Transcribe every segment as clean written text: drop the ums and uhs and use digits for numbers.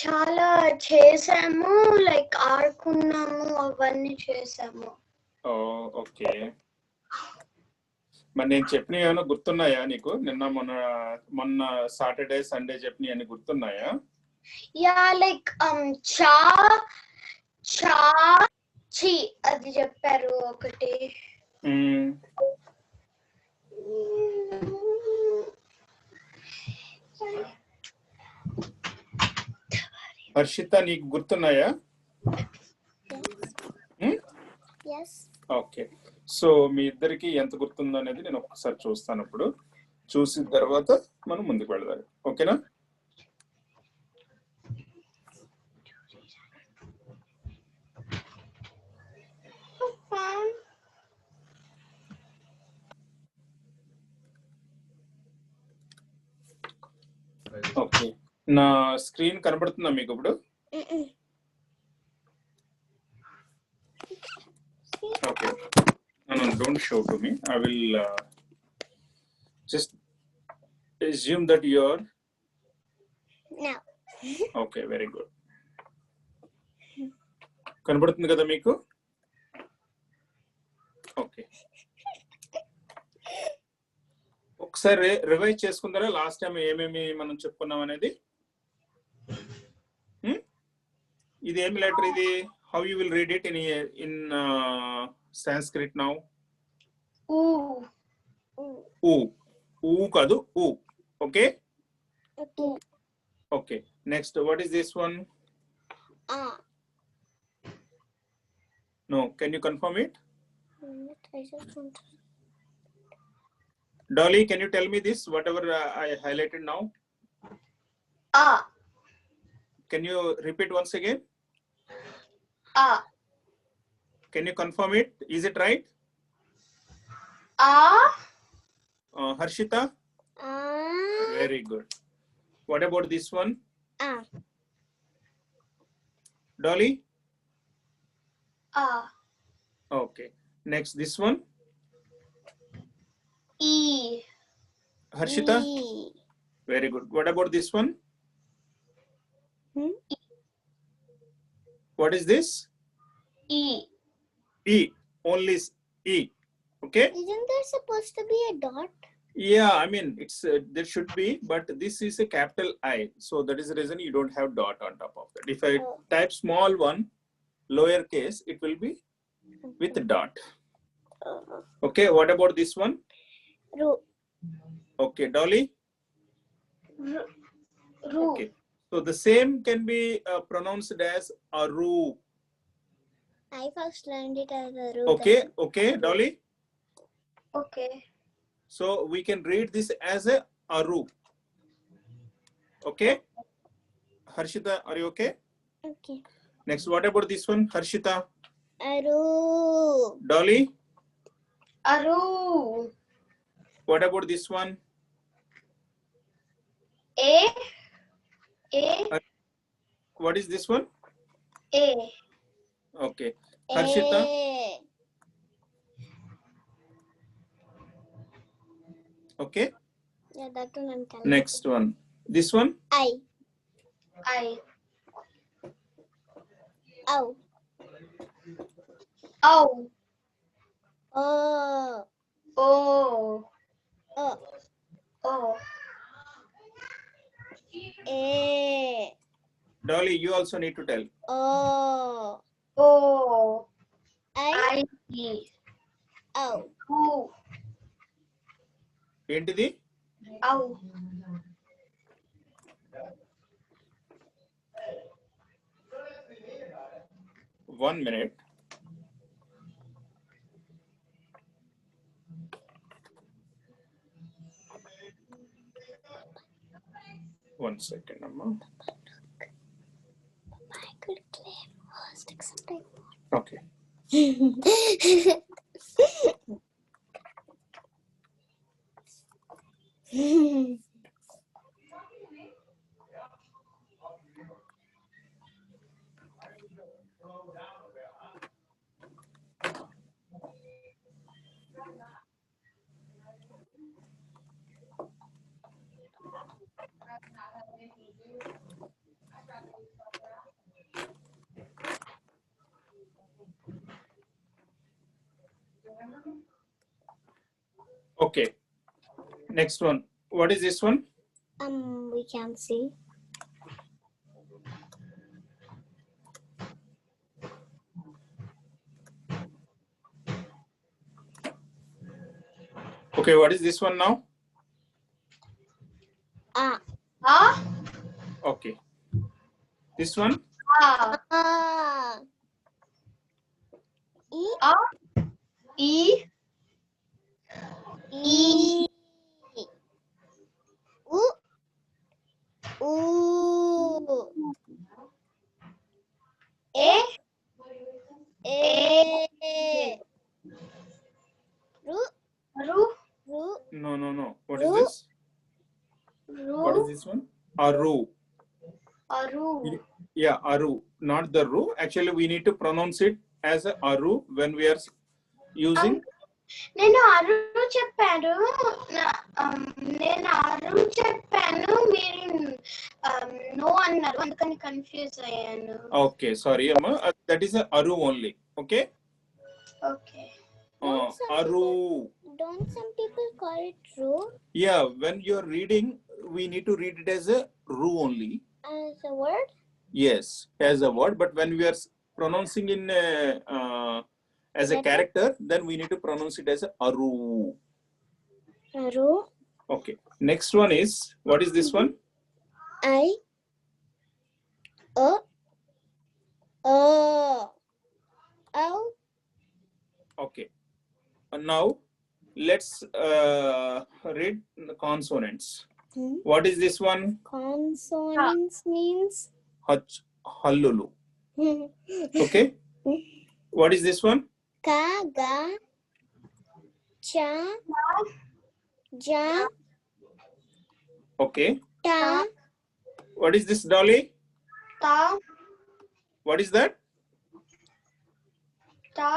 చాలా చేసాము, లైక్ ఆడుకున్నాము, అవన్నీ చేసాము. ఓకే. మరి నేను చెప్పిన ఏమైనా గుర్తున్నాయా నీకు? నిన్న మొన్న సాటర్డే సండే చెప్పిన అన్ని గుర్తున్నాయా? యా, లైక్ చా చా చి అది చెప్పారు ఒకటి. హర్షిత నీకు గుర్తున్నాయా? ఓకే. సో మీ ఇద్దరికి ఎంత గుర్తుందో అనేది నేను ఒక్కసారి చూస్తాను. ఇప్పుడు చూసిన తర్వాత మనం ముందుకు వెళ్దాం. ఓకేనా? ఓకే. నా స్క్రీన్ కనబడుతుందా మీకు ఇప్పుడు? Okay. No, don't show to me. I will just assume that you're... No. Okay, very good. కనబడుతుంది కదా మీకు? ఓకే. ఒకసారి రివైజ్ చేసుకుంటారా లాస్ట్ టైం ఏమేమి మనం చెప్పుకున్నాం అనేది? ఇది ఏమి లెటర్ ఇది? How you will read it in Sanskrit now? U kadu u. Okay? Okay. Next, what is this one? No, can you confirm it? Dolly, can you tell me this, whatever I highlighted now? Can you repeat once again? Can you confirm it? Is it right? Harshita? Very good. What about this one? Dolly? Okay. Next, this one? E. Harshita? Very good. What about this one? What is this? E. E. Only E. Okay? Isn't there supposed to be a dot? Yeah, I mean, it's there should be, but this is a capital I. So that is the reason you don't have dot on top of that. If I type small one, lowercase, it will be with dot. Okay, what about this one? Ru. Okay, Dolly? Ru. Okay. So the same can be pronounced as Aru. I first learned it as a Ru. Okay, okay, Dolly? Okay. So we can read this as a Aru. Okay? Harshita, are you okay? Okay. Next, what about this one, Harshita? Aru. Dolly? Aru. What about this one? A. A. What is this one? A. Okay. Harshita? Okay. Yeah, that one I'm telling. Next one. This one? I. Ow. Ow. Oh. Oh. Oh. Oh. A. Dolly, you also need to tell. Oh. Oh. I. Ow. Ooh. ఏంటిది? Ow. One minute. One second, Amma. I could claim host except I Okay. Okay. Next one. What is this one? We can see. Okay, what is this one now? Ah. Ah. Okay. This one? Ah. Ah. E. Ah. E. E. U. U. A. A. Ru. Ru. Ru. No. What is Ru. this? Ru. What is this one? Aru. Aru. Yeah, Aru. Not the Ru. Actually, we need to pronounce it as a Aru when we are using. నేను అరు చెప్పాను నేను అరు చెప్పాను మీరు no అన్నారు అందుకని confuse అయ్యాను. Okay, sorry, Amma. That is a Aru only. Okay. Okay. Aru. Don't some people call it Ru Yeah, when you are reading, we need to read it as a Ru only. as a word? Yes, as a word. But when we are pronouncing in as a Letter? character, then we need to pronounce it as a Aru. Ru. Okay. Next one is, what is this one? I. O. O. O. Okay. Now let's read the consonants. What is this one? Consonants means. Hach, hallulu. Okay. What is this one? Ka, ga, cha, ja, Okay. ta, What is this, Dolly? Ta. What is that? Ta.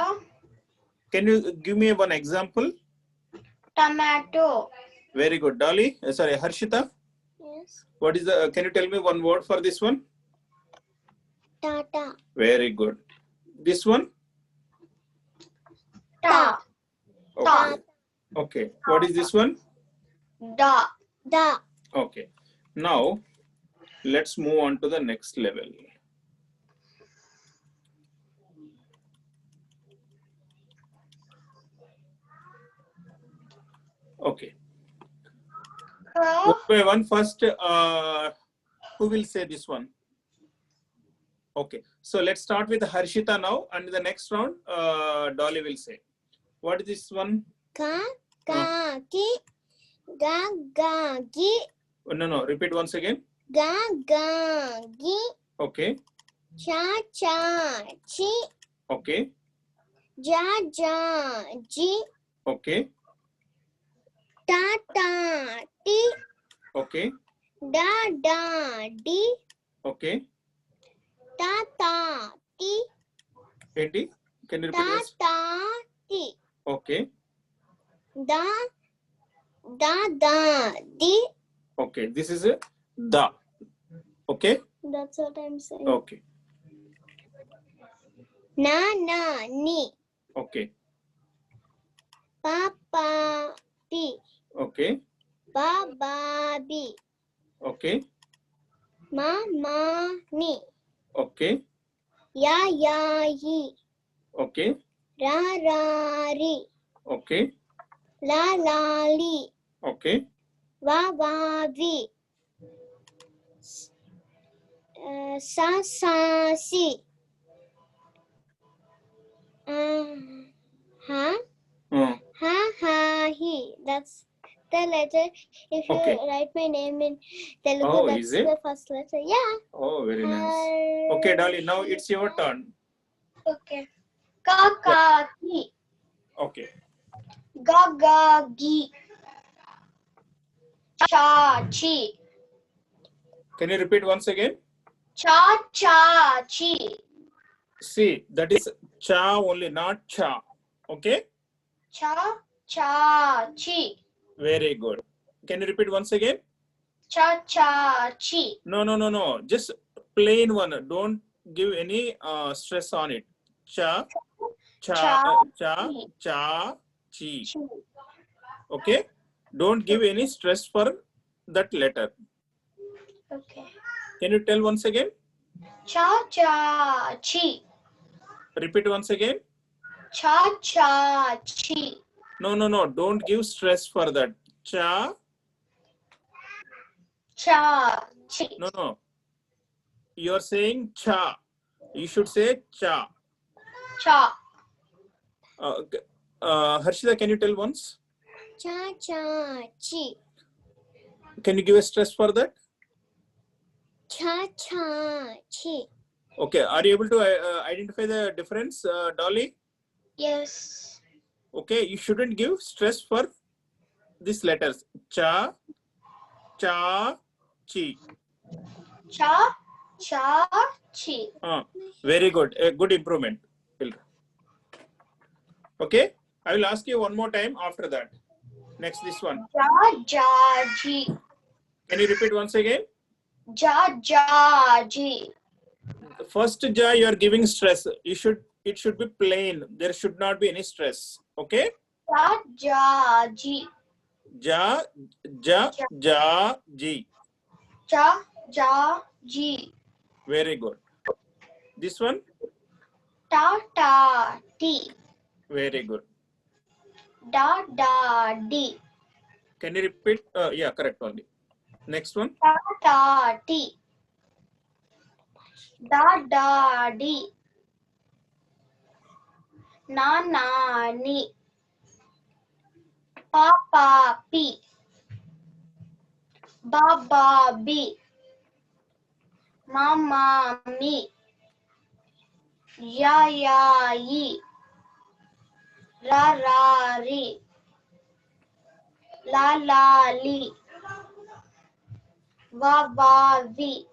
Can you give me one example? Tomato. Very good. Dolly, sorry, Harshita. yes, What is the, can you tell me one word for this one? tata, Very good. This one? Ta. Okay. Okay. What is this one? Da. da, Okay. Now, let's move on to the next level. Okay. One by one, first, who will say this one? Okay. So let's start with Harshita now, and the next round, Dolly will say. What is this one? ka, ga, ki, ga, ga, gi, No. Repeat once again. ga, ga, gi, Okay. cha, cha, chi, Okay. ja, ja, ji, Okay. ta, ta, ti, Okay. da, da, di, Okay. ta, ta, ti, Enti? Can you repeat ta, once? ta, ti, Okay. da, da, da, di. Okay. This is a da. Okay. That's what I'm saying. Okay. Na, na, ni, Okay. pa, pa, pi, Okay. ba, ba, bi, Okay. ma, ma, ni, Okay. ya, ya, yi, Okay. ra, ra, ri, Okay. la, la, li, Okay. wa, wa, vi, sa, sa, si, ha, ha, ha, hi. That's the letter. If you Okay. write my name in Telugu, Oh, that's is it? the first letter. Yeah. Oh, very nice. Okay, Dolly, now it's your turn. Okay. Ka, ka, ki. Okay. Ga, ga, gi. Cha, chi. Can you repeat once again? Cha, cha, chi. See, that is cha only, not cha. Okay? Cha, cha, chi. Very good. Can you repeat once again? Cha, cha, chi. No. Just plain one. Don't give any stress on it. Cha, cha, Cha, cha, chi. cha, chi. Chi. Okay. Don't give any stress for that letter. Okay. Can you tell once again? Cha cha chi. Repeat once again. Cha cha chi. No. Don't give stress for that. Cha. Cha chi. No. You're saying cha. You should say cha. Cha. Harshita, can you tell once? Cha cha chi. Can you give a stress for that? Cha cha chi. Okay. Are you able to identify the difference, Dolly? Yes. Okay. You shouldn't give stress for these letters. Cha, cha, chi. Cha cha chi. Very good. A good improvement. Okay. I will ask you one more time after that. Next, this one. Ja ja ji. Can you repeat once again? Ja ja ji. First ja, you are giving stress. It should be plain. There should not be any stress. Okay. Ja ja ji. Ja, ji. Ja ja ji. Very good. This one. Ta ta ti. Very good. Da da di. Can you repeat? Yeah, correct only. Next one. Ta ta ti. Da da di. Na na ni. Pa pa pi. Ba ba bi. Ma ma mi. Ya ya yi. Ra ra ri. La la li. Va va vi.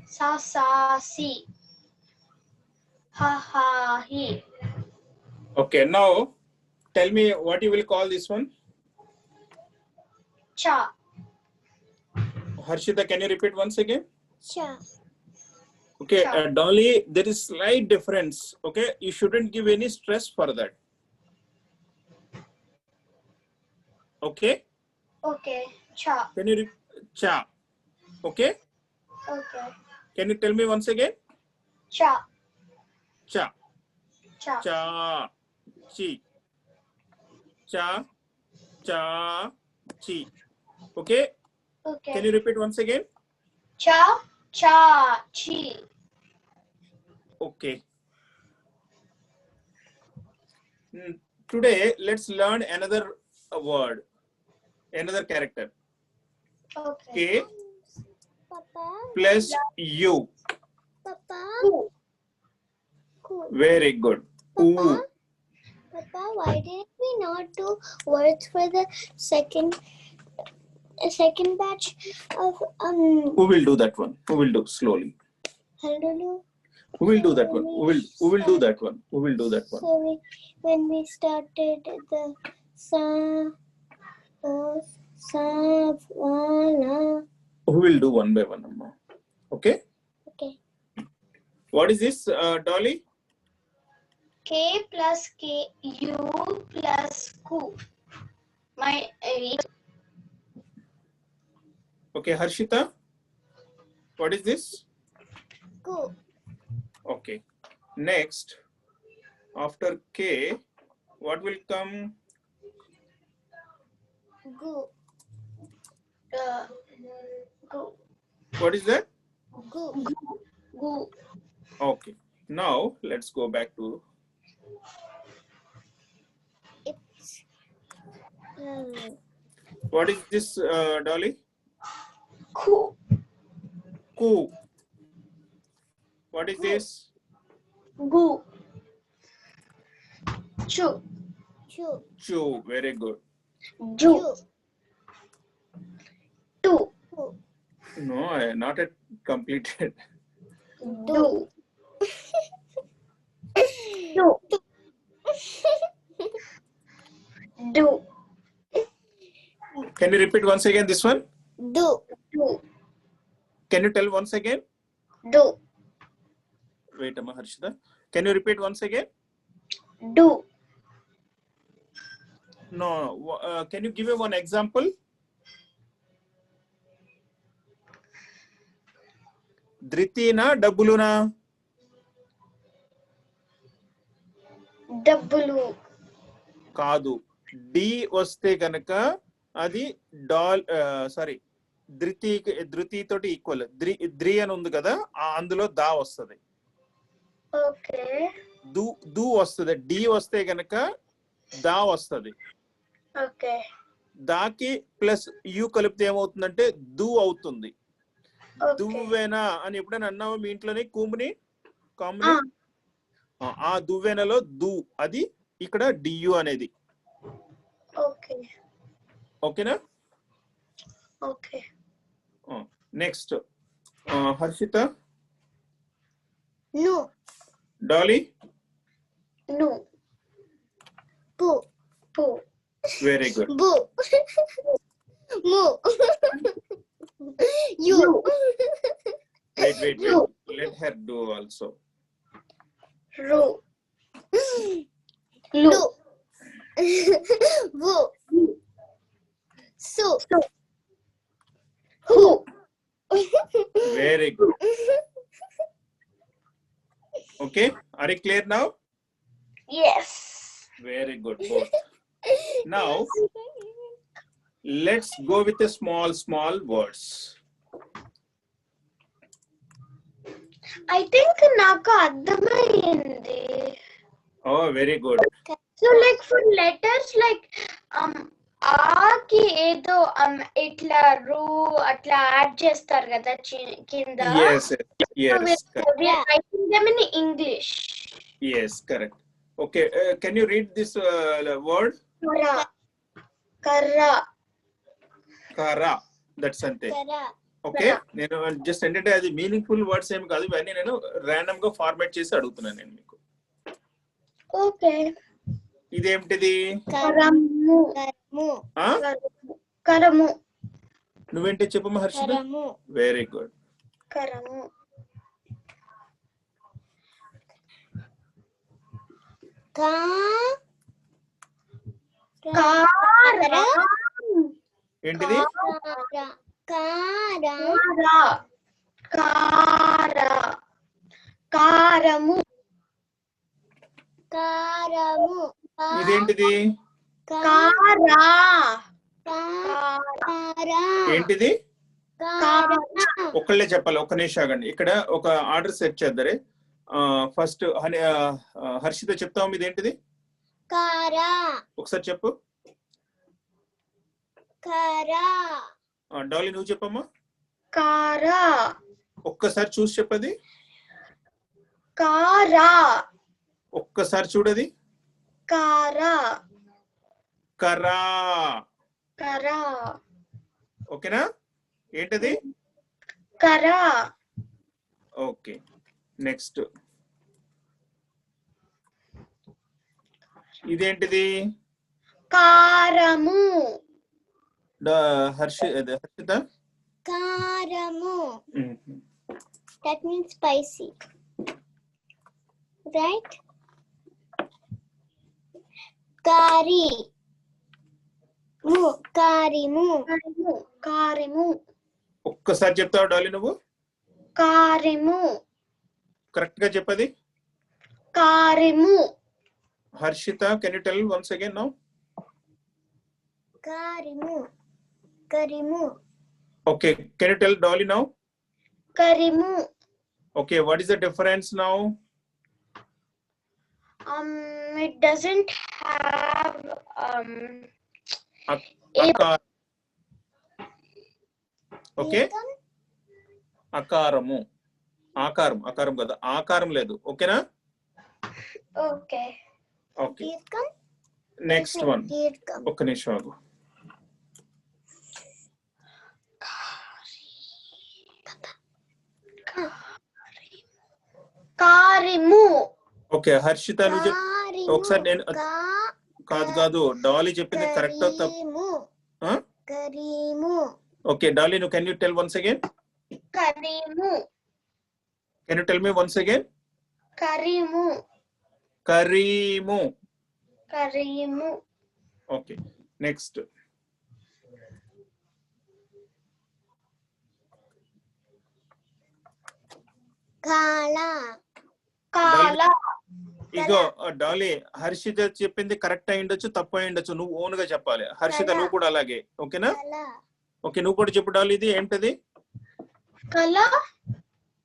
Sa sa si. Ha ha hi. Okay. Now, tell me what you will call this one. Cha. Harshita, can you repeat once again? Cha. Okay, Cha. Dolly, there is slight difference. Okay, you shouldn't give any stress for that. Okay. Okay. Cha. Can you cha? Okay. Okay. Can you tell me once again? Cha. Cha. Cha. Cha. Chi. Cha. Cha. Chi. Okay. Okay. Can you repeat once again? Cha. Cha. Chi. Okay. Today, let's learn another word, another character. Okay. K Papa. plus U. Papa. Ku. Cool. Very good. Papa. Papa, why did we not do words for the second batch of Who will do that one? Who will do slowly? Hello. Who will do that one? Who will do that one? Who will do that one? So when we started the savana. Who will do one by one, Amma? Okay. Okay. What is this, Dolly? K plus K. U plus Ku. My. Okay, Harshita. What is this? Go. Okay. Next, after K, what will come? Go. Gu. What is that? Go. Gu. Okay. Now let's go back to. It's What is this, Dolly? Ku. Ku. What is this? Gu. Chu. Chu. Chu. Very good. Ju. Tu. No, not yet completed. Du. Du. Du. Can you repeat once again this one? Do. Du. Can you tell once again? Du. Wait, Amma, Harshita. Can you repeat once again? Du. No. Can you give me one example? ధృతినా డబ్బులునా? డబ్బులు. కాదు. D వస్తే గనక అది ధృతి తోటి equal. ద్రి అని ఉంది కదా, అందులో దా వస్తుంది. ఓకే. దు వస్తుంది. డి వస్తే గనక దా వస్తుంది. ఓకే. దాకి ప్లస్ యు కలిపితే ఏమవుతుందంటే దు అవుతుంది. దువ్వెన అని ఎప్పుడైనా అన్నావా మీ ఇంట్లోని? కాముని ఆ దువ్వెనలో దు, అది ఇక్కడ డియు అనేది. ఓకే. ఓకేనా? ఓకే. నెక్స్ట్ హర్షిత. No. డాలీ. ను. Pu. పు. Very good. Bu. Mu. You. Wait. Let her do also. రు. లు. Vu. Su. Who. Very good. Okay, are you clear now? Yes. Very good, both. Now let's go with the small words. I think నాకు అర్థమైంది. Oh, very good. So like for letters like ఆకి ఏదో ఇట్లా రు అట్లా add చేస్తారు కదా కింద. Yes. We are writing them in English. Yes, correct. Okay, can you read this word? Karra. Kara. That's ante. Kara. Okay, నేను జస్ట్ ఏంటంటే అది మీనింగ్ఫుల్ వర్డ్స్ ఏమి కాదు, ఇవన్నీ నేను ర్యాండమ్ గా ఫార్మాట్ చేసి అడుగుతున్నాను నేను మీకు. ఓకే. ఇదేమిటిది? కరము. కరము. నువ్వేంటి చెప్పమ్మా హర్షిత? Very good. కరము. ఏంటిది? కారము. ఇదేంటిది? ఏంటిది? ఒక్కళ్ళే చెప్పాలి. ఒక్క నిమిషం ఆగండి. ఇక్కడ ఒక ఆర్డర్ సెట్ చేద్దరే. ఫస్ట్ హర్షిత చెప్తావు ఇదేంటిది? ఒకసారి చెప్పు. డాలీ నువ్వు చెప్పమ్మా. కారా. ఒక్కసారి చూసి చెప్పది. కారా. ఒక్కసారి చూడది. కారా. కరా. కరా. ఓకేనా? ఏంటది? కరా. ఓకే, నెక్స్ట్ ఇదేంటిది? కారము. Harshita. Karamu. That means spicy, right? కారిము. ఒక్కసారి చెప్తావు డాలీ నువ్వు? కారిము. కరెక్ట్ గా చెప్పది. కారిము. Harshita, can you tell once again now? Karimu. Okay, can you tell Dolly now? Karimu. Okay, what is the difference now? It doesn't have Okay. Akaramu. Akaram kada. Akaram ledu. Okay na? Okay. Okay. Next one. Okay, nishagu. కారిము. Okay Harshita నువ్వు ఒకసారి నేను కాదు డాలీ చెప్పింది correct తప్పు. Okay Dolly నువ్వు can you tell once again? కరీము. Can you tell me once again? కరీము. కరీము. Okay next Kala. Kala. ఇగో డాలీ హర్షిత చెప్పింది కరెక్ట్ అయి ఉండొచ్చు తప్పు అయి ఉండొచ్చు నువ్వు ఓన్ గా చెప్పాలి హర్షిత నువ్వు కూడా అలాగే ఓకేనా Kala. ఓకే నువ్వు కూడా చెప్పు డాలీ ఇది ఏంటది Kala.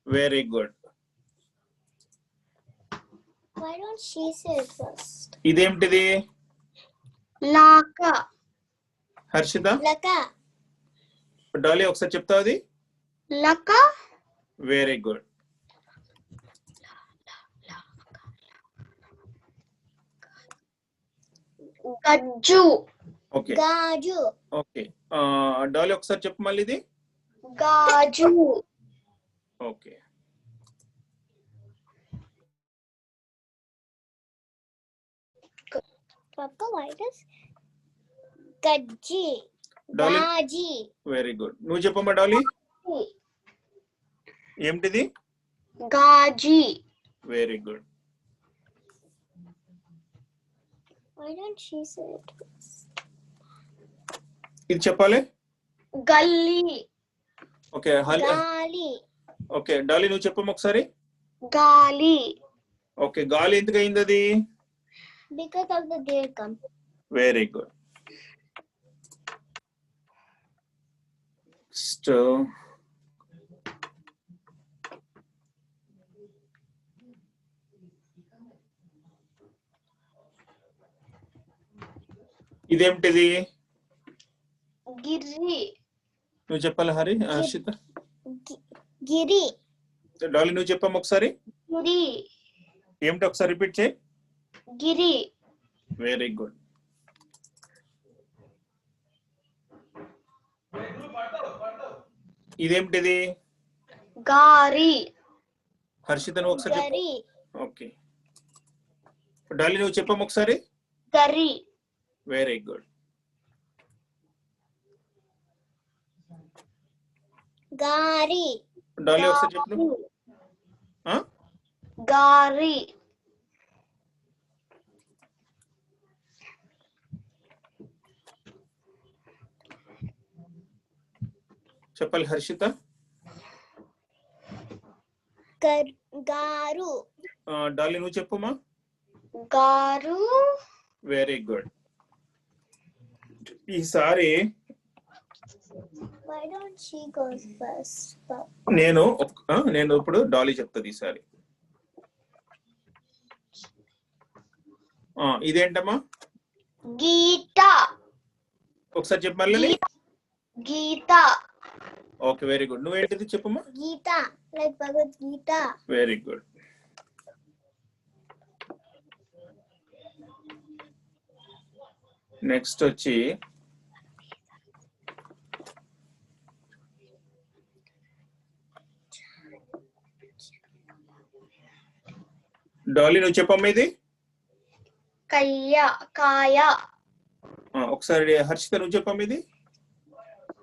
Very good Why don't she say it first? ఇదేంటిది Laka. హర్షిత Laka. డాలీ ఒకసారి చెప్తావు అది Laka. Very good Gajju. Okay Gaju. Okay Dolly ఒకసారి చెప్పు మళ్ళీ ఇది Gaju. Okay Papa, why does Gaji? Dolly? Gaji. Very good నువ్వు చెప్పమ్మా డాలీ ఏమిటిది Gaji. Very good Why don't she say it first? ఇది చెప్పాలి Gully. Okay Gali. Okay Dolly నువ్వు చెప్పమ్మా ఒకసారి Gali. ఓకే గాలి ఎందుకు అయింది అది Because of the Dirgham. Very good ఇదేమిటిది Giri. నువ్వు చెప్పాలి హర్షిత Giri. డాలీ నువ్వు చెప్పమ్మా ఒకసారి Giri. ఏమిటి ఒకసారి రిపీట్ చేయి Giri. వెరీ గుడ్ ఇదేమిటిది Gari. హర్షిత నువ్వు ఒకసారి చెప్పు Gari. ఓకే డాలీ నువ్వు చెప్పమ్మా ఒకసారి Gari. Very good Gari. Dolly ఒకసారి చెప్పు నువ్వు. ఆ? Gari. చెప్పాలి హర్షిత Garu. డాలీ నువ్వు చెప్పమ్మా Garu. వెరీ గుడ్ ఈసారి Why don't she go first? నేను ఇప్పుడు డాలీ చెప్తాది ఈసారి ఇదేంటమ్మా Gita. ఒకసారి చెప్పు మళ్ళీ Gita. ఓకే వెరీ గుడ్ నువ్వేంటిది చెప్పమ్మా Gita. Like Bhagavad Gita. Very good next వచ్చి డాలీ నువ్వు చెప్పమ్మా ఇది Kaya. Kaya. ఒకసారి హర్షిత నువ్వు చెప్పమ్మా ఇది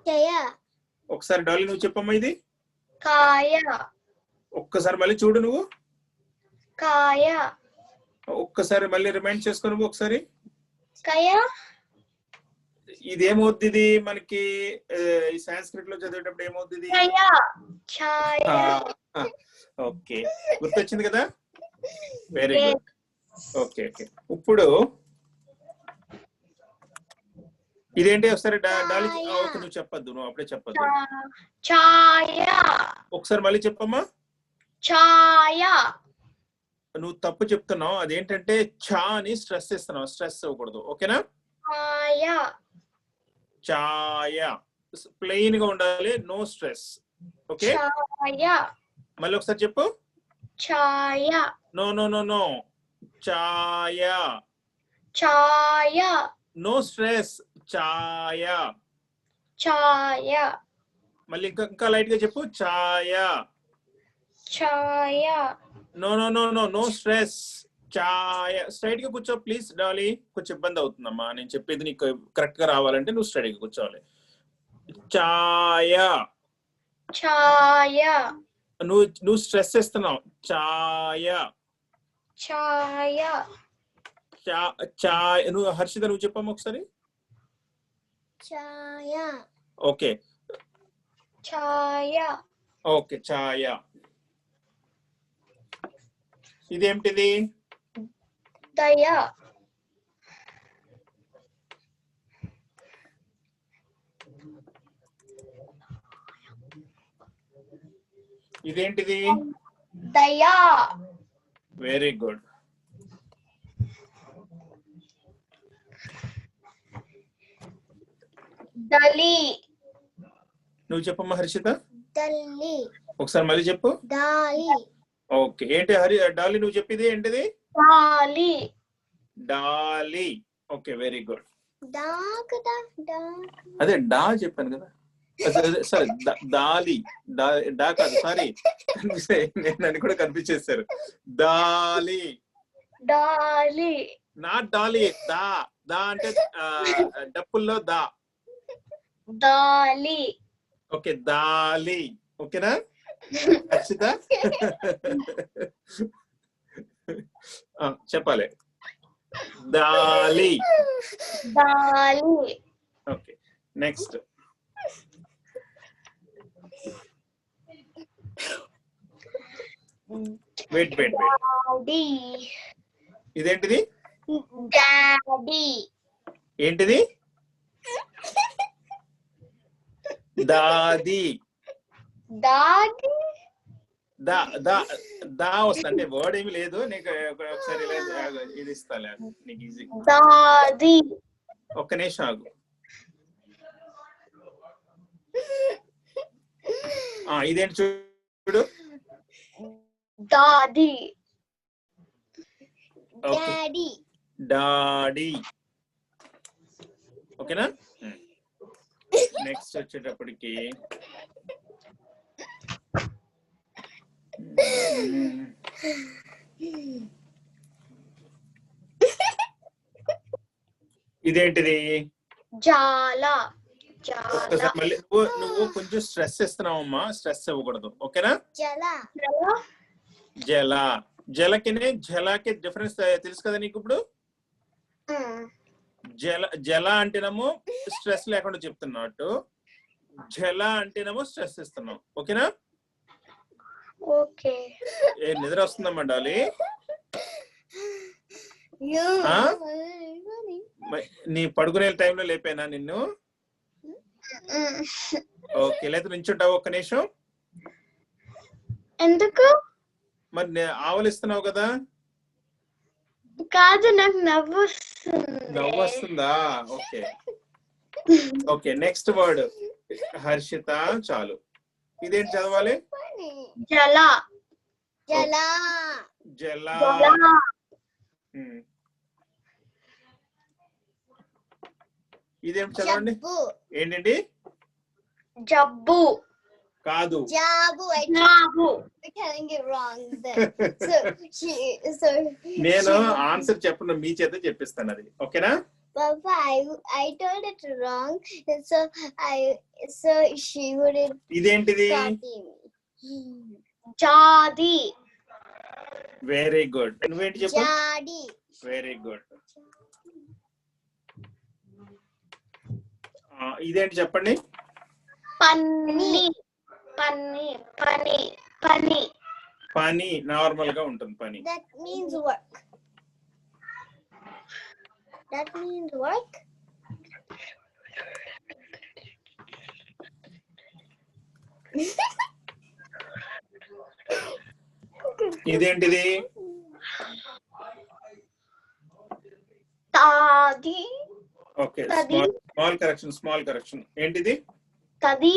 Jaya. ఒకసారి డాలీ నువ్వు చెప్పమ్మా ఇది Kaya. ఒక్కసారి మళ్ళీ చూడు నువ్వు Kaya. ఒక్కసారి మళ్ళీ రిమైండ్ చేసుకో నువ్వు ఒకసారి Kaya. ఇదేమవుద్ది ఇది మనకి ఈ సాంస్క్రిట్ లో చదివేటప్పుడు ఏమవుద్ది ఇది Chaya. Chaya. ఓకే గుర్తొచ్చింది కదా వెరీ గుడ్ ఓకే ఓకే ఇప్పుడు ఇదేంటి ఒకసారి డాలీ ఓకే నువ్వు చెప్పొద్దు నువ్వు అప్పుడే చెప్పొద్దు Chaya. ఒకసారి మళ్ళీ చెప్పమ్మా Chaya. నువ్వు తప్పు చెప్తున్నావు అదేంటంటే చా అని స్ట్రెస్ ఇస్తున్నావు స్ట్రెస్ అవ్వకూడదు ఓకేనా Chaya. ఛాయ ప్లెయిన్ గా ఉండాలి నో స్ట్రెస్ ఓకే Chaya. మళ్ళీ ఒకసారి చెప్పు Chaya. No no no no ఛాయ Chaya. నో స్ట్రెస్ ఛాయ Chaya. మళ్ళీ ఇంకా లైట్ గా చెప్పు ఛాయ Chaya. No no no no no stress ఛాయ స్ట్రైట్ గా కూర్చో ప్లీజ్ డాలీ కొంచెం ఇబ్బంది అవుతుందమ్మా నేను చెప్పేది నీకు కరెక్ట్ గా రావాలంటే నువ్వు స్ట్రైట్ గా కూర్చోవాలి ఛాయ Chaya. నువ్వు స్ట్రెస్ ఇస్తున్నావు ఛాయ Chaya. చాయ్ నువ్వు హర్షిత నువ్వు చెప్పమ్మా ఒకసారి. ఛాయ. ఓకే ఛాయ. ఓకే ఛాయ. ఇదేమిటిది? దయ. ఇదేంటిది? దయా. Very good. దలి. నువ్వు చెప్పమ్మా హర్షిత. దల్లి. ఒకసారి మళ్ళీ చెప్పు. దాలి. ఓకే ఏంటి డాలి నువ్వు చెప్పింది ఏంటిది? డాలి. డాలి. Okay very good. డా. అదే డా చెప్పాను కదా. సరే దాలి. డా కాదు సారీ, నన్ను కూడా కనిపించేస్తారు. దాలి. డాలి. నాట్ డాలి. దా దా అంటే డప్పుల్లో దా. దాలి. ఓకే దాలి. ఓకేనా హర్షిత? చెప్పాలి. దాలి. దాలి. Okay next. వెయిట్. డాడీ. ఇదేంటిది? డాడీ. ఏంటిది? దాది. దాది. దా దా దా వస్తుంది అంటే వర్డ్ ఏమి లేదు. నీకు ఒకసారి ఇది ఇస్తాలే నీకు ఈజీ. దాది. ఒక్క నిమిషం ఆగు. ఇదేంటి చూడు. దాది. డాడీ. డాడీ. ఓకేనా? నెక్స్ట్ వచ్చేటప్పటికి ఇదేంటిది? జాల. ఒక్కసారి మళ్ళీ నువ్వు కొంచెం స్ట్రెస్ ఇస్తున్నావమ్మా, స్ట్రెస్ ఇవ్వకూడదు. ఓకేనా? జల. జల. జలకి జలకి డిఫరెన్స్ తెలుసు కదా నీకు ఇప్పుడు. జల అంటేనేమో స్ట్రెస్ లేకుండా చెప్తున్నట్టు, జల అంటేనేమో స్ట్రెస్ ఇస్తున్నావు. ఓకేనా? ఓకే. నిద్ర వస్తుందమ్మా డాలి? నీ పడుకునే టైంలో లేపేనా నిన్ను? ఓకే లేదా నుంచుంటావు ఒక్క నిమిషం. ఎందుకు? మరి ఆవలిస్తున్నావు కదా. కాదు నాకు నవ్వు వస్తుందా? Okay okay next word Harshitha. చాలు. ఇదేంటి చదవాలి? జల. జల. జల. ఇదేంటి చదవండి. ఏంటండి? జబ్బు. కాదు. జాబు. జాబు. నేను ఆన్సర్ చెప్పను, మీ చేత చెప్పిస్తాను అది. ఓకేనా? Papa, I told it wrong, so she wouldn't. ఇదేంటిది? జాది. Very good. నువ్వేంటి చెప్పు? జాడి. Very good. ఇదేంటి చెప్పండి? పన్ని. పని. పని. పని. పని నార్మల్ గా ఉంటుంది. పని. That means work. That means work. ఇదేంటిది? తాది. Okay small correction. ఏంటిది? తది.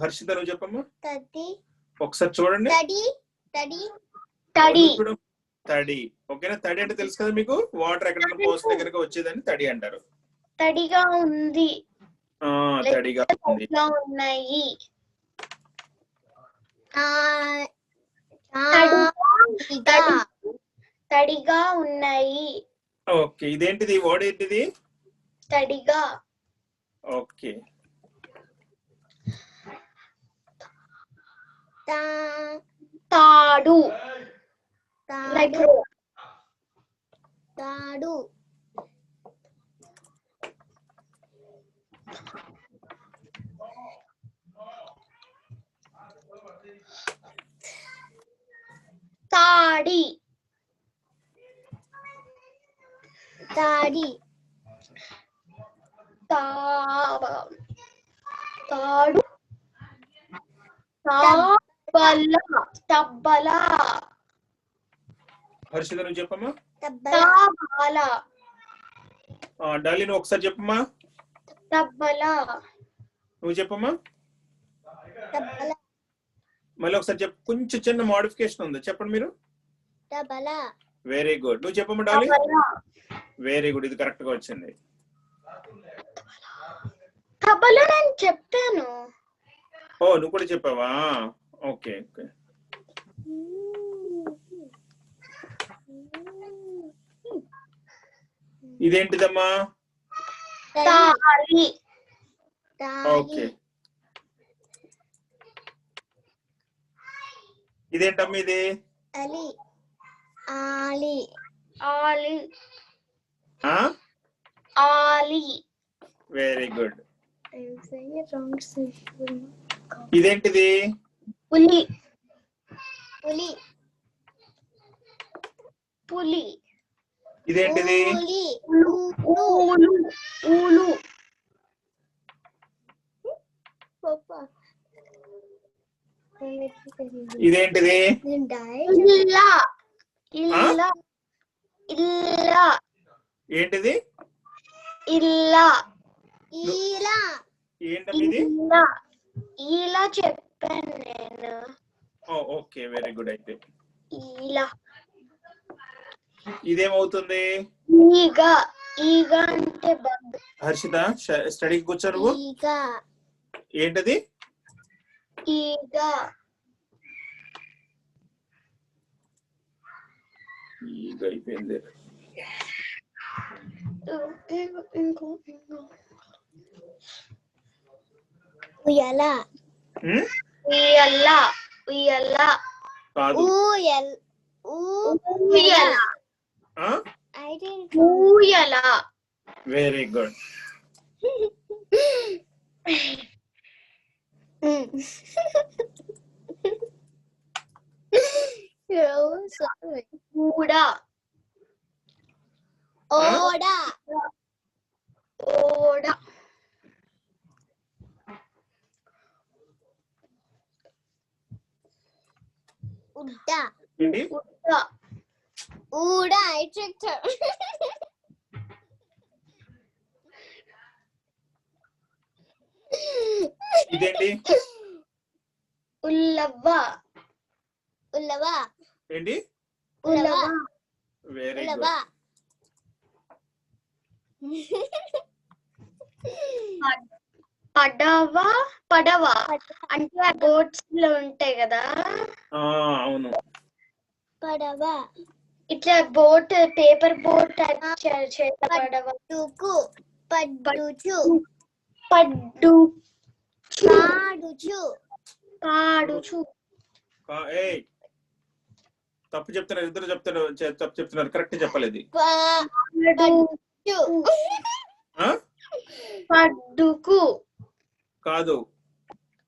హర్షిత నువ్వు చెప్పమ్మా. Tadi. ఒకసారి చూడండి. Tadi. Tadi. తడి. తడి. ఓకేనా? తడి అంటే తెలుసు కదా మీకు. వాటర్ ఎక్కడైనా పోస్తే కనుక వచ్చేదని తడి అంటారు. తడిగా ఉంది. తడిగా ఉంది. ఉన్నాయి. తడిగా ఉన్నాయి. ఓకే ఇదేంటిది? వర్డ్ ఏంటిది? తడిగా. ఓకే తాడు. తాడు తాడి తాడి తాడు తబ్బల హర్షిత నువ్వు చెప్పమ్మా. తబ్బల డాలి నువ్వు ఒకసారి చెప్పమ్మా. తబ్బల నువ్వు చెప్పమ్మా. తబ్బల మళ్ళీ ఒకసారి చెప్పు. కొంచెం చిన్న మోడిఫికేషన్ ఉంది, చెప్పండి మీరు. తబల వెరీ గుడ్. నువ్వు చెప్పమ్మా డాలి. వెరీ గుడ్, ఇది కరెక్ట్ గా వచ్చింది. తబల నేను చెప్పాను. ఓ నువ్వు కూడా చెప్పావా? Okay okay. ఇదేంటిదమ్మా? తాళి ఓకే. ఇదేంటమ్మా ఇది? అలి ఆలి ఆలి ఆ ఆలి very good. I'm saying it wrong. ఇదేంటిది? పులి పులి పులి ఇదేంటిది? పులి ఊలు ఊలు పాపా ఇదేంటిది? ఇల్ల ఇల్ల ఇల్ల ఏంటిది? ఇల్ల ఈలా ఏంటమ్మా ఇది? ఇలా చెప్పాను నేను. Okay very good. అయితే ఇలా ఇదేమవుతుంది? ఈగ ఈగ అంటే బగ్. హర్షిత స్టడీకి కూర్చో నువ్వు. ఈగ ఏంటది? ఈగ ఈగ అయిపోయింది. ఉయ్యాల ఉయ్యాల ఉయ్యాల కాదు. ఉయ్యాల ఉయ్యాల వెరీ గుడ్. ఊడా ఓడా ఓడా ఉడ్డ ఏంటి? ఉడా ఊడా I tricked her. ఇదేంటి? ఉల్లవ్వ ఉల్లవ ఏంటి? ఉల్లవ్వ వెరీ ఉల్లవ గుడ్. పడవ పడవ అంటే బోట్స్ లో ఉంటాయి కదా. అవును. పడవ ఇట్లా బోట్ పేపర్ బోట్ చేత పడవ. టుకు పడ్డుచు పడ్డు పాడుచు పాడుచు ఏయ్ తప్పు చెప్తున్నారు, ఇద్దరు తప్పు చెప్తున్నారు. కరెక్ట్ చెప్పలేదు. పడ్డుచు పడ్డుకు కాదు.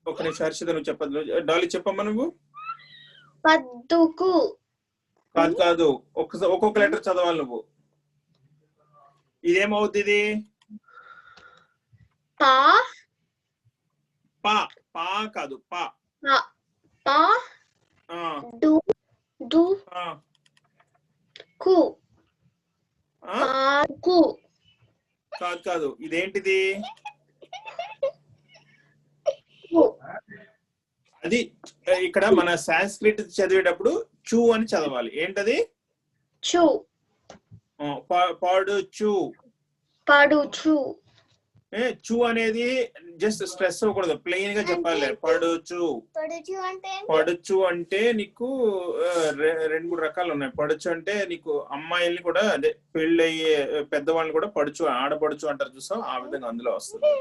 ఒక నిమిషం హర్షిత నువ్వు చెప్పదు. డాలీ చెప్పమ్మా నువ్వు. పద్దుకు కాదు కాదు, ఒక్కొక్క లెటర్ చదవాలి నువ్వు. ఇదేమవుతుంది? ఇది పా పా పా కాదు పా. పా డు డు కు కు కాదు కాదు, ఇదేంటిది? అది ఇక్కడ మన సాంస్క్రిట్ చదివేటప్పుడు చూ అని చదవాలి. ఏంటది? చు పాడుచు పాడుచు. చూ అనేది జస్ట్ స్ట్రెస్ అవ్వకూడదు, ప్లెయిన్ గా చెప్పాలి. పడుచు పడుచు అంటే నీకు రెండు మూడు రకాలు ఉన్నాయి. పడుచు అంటే నీకు అమ్మాయిల్ని కూడా, అదే పెళ్ళయ్యే పెద్దవాళ్ళని కూడా పడుచు ఆడపడుచు అంటారు చూసాం, ఆ విధంగా అందులో వస్తుంది.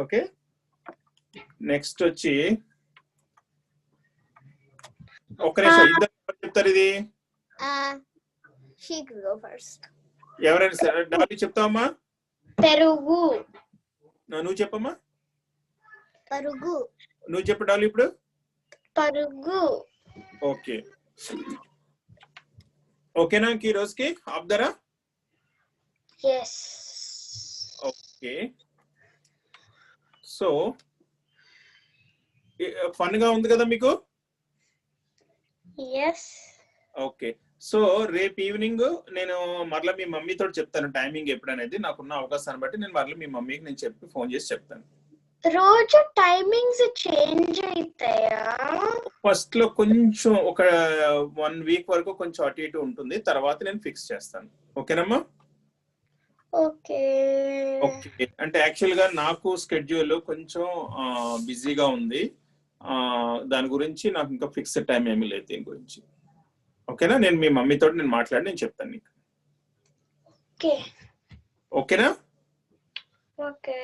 ఓకే నెక్స్ట్ వచ్చి ఒక నిమిషం, ఇద్దరు చెప్తారు ఇది. She could go first. ఎవరైనా సరే డాలీ చెప్తావమ్మా? పెరుగు. నువ్వు చెప్పమ్మా. పరుగు. నువ్వు చెప్పు డాలీ ఇప్పుడు. పరుగు. ఓకే ఓకేనా ఈ రోజుకి ఆపుదరా? ఎస్. ఓకే సో ఫన్ గా ఉంది కదా మీకు? ఎస్. ఓకే సో రేపు ఈవినింగ్ నేను మరలా మీ మమ్మీతో చెప్తాను టైమింగ్ ఎప్పుడనేది. నాకున్న అవకాశాన్ని బట్టి నేను మరలా మీ మమ్మీకి నేను చెప్పి ఫోన్ చేసి చెప్తాను. రోజు టైమింగ్స్ చేంజ్ అవుతాయా? ఫస్ట్ లో కొంచెం ఒక 1 వీక్ వరకు కొంచెం అటు ఇటు ఉంటుంది, తర్వాత నేను ఫిక్స్ చేస్తాను. ఓకేనమ్మా? ఓకే. ఓకే అంటే యాక్చువల్ గా నాకు స్కెడ్యూల్ కొంచెం బిజీగా ఉంది. దాని గురించి నాకు ఇంకా ఫిక్స్డ్ టైం ఏమీ లేదు దీని గురించి. ఓకేనా? నేను మీ మమ్మీతో నేను మాట్లాడి నేను చెప్తాను నీకు. ఓకే. ఓకేనా? ఓకే.